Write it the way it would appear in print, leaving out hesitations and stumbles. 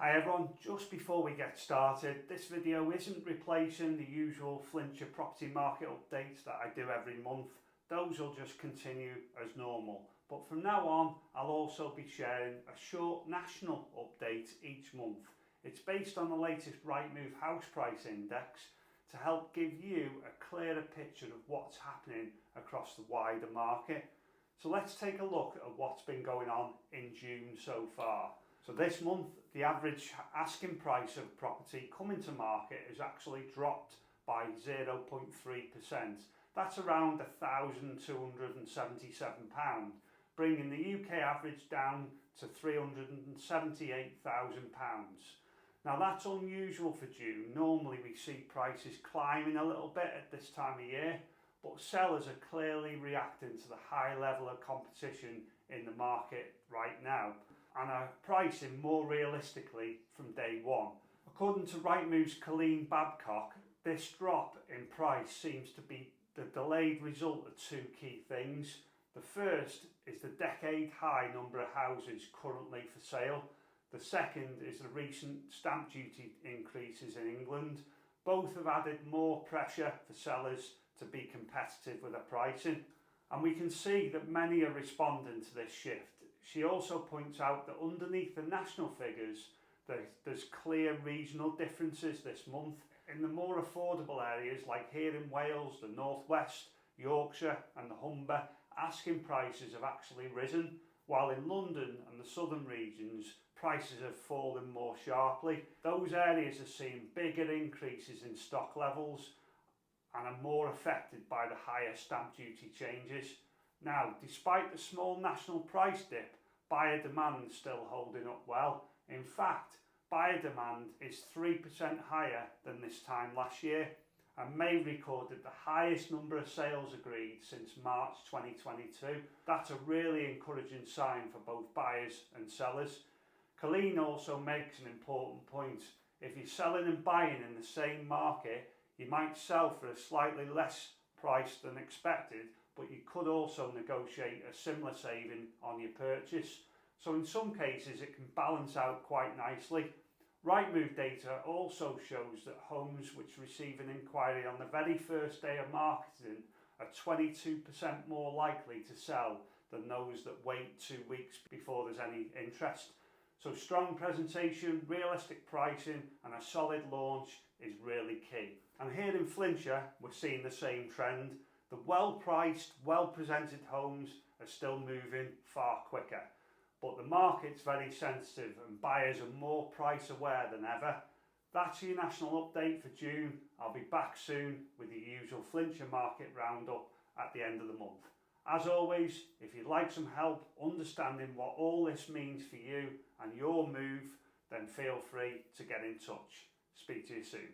Hi everyone, just before we get started, this video isn't replacing the usual Flintshire property market updates that I do every month. Those will just continue as normal. But from now on, I'll also be sharing a short national update each month. It's based on the latest Rightmove House Price Index to help give you a clearer picture of what's happening across the wider market. So let's take a look at what's been going on in June so far. So this month, the average asking price of property coming to market has actually dropped by 0.3%. That's around £1,277, bringing the UK average down to £378,000. Now that's unusual for June. Normally we see prices climbing a little bit at this time of year, but sellers are clearly reacting to the high level of competition in the market right now and are pricing more realistically from day one. According to Rightmove's Colleen Babcock, this drop in price seems to be the delayed result of two key things. The first is the decade high number of houses currently for sale. The second is the recent stamp duty increases in England. Both have added more pressure for sellers to be competitive with their pricing, and we can see that many are responding to this shift. She also points out that underneath the national figures, there's clear regional differences this month. In the more affordable areas like here in Wales, the Northwest, Yorkshire and the Humber, asking prices have actually risen, while in London and the southern regions, prices have fallen more sharply. Those areas are seeing bigger increases in stock levels and are more affected by the higher stamp duty changes. Now, despite the small national price dip, buyer demand is still holding up well. In fact, buyer demand is 3% higher than this time last year, and May recorded the highest number of sales agreed since March 2022. That's a really encouraging sign for both buyers and sellers. Colleen also makes an important point. If you're selling and buying in the same market, you might sell for a slightly less price than expected, but you could also negotiate a similar saving on your purchase. So in some cases it can balance out quite nicely. Rightmove data also shows that homes which receive an inquiry on the very first day of marketing are 22% more likely to sell than those that wait 2 weeks before there's any interest. So strong presentation, realistic pricing and a solid launch is really key. And here in Flintshire we're seeing the same trend. The well-priced, well-presented homes are still moving far quicker. But the market's very sensitive and buyers are more price aware than ever. That's your national update for June. I'll be back soon with the usual Flintshire market roundup at the end of the month. As always, if you'd like some help understanding what all this means for you and your move, then feel free to get in touch. Speak to you soon.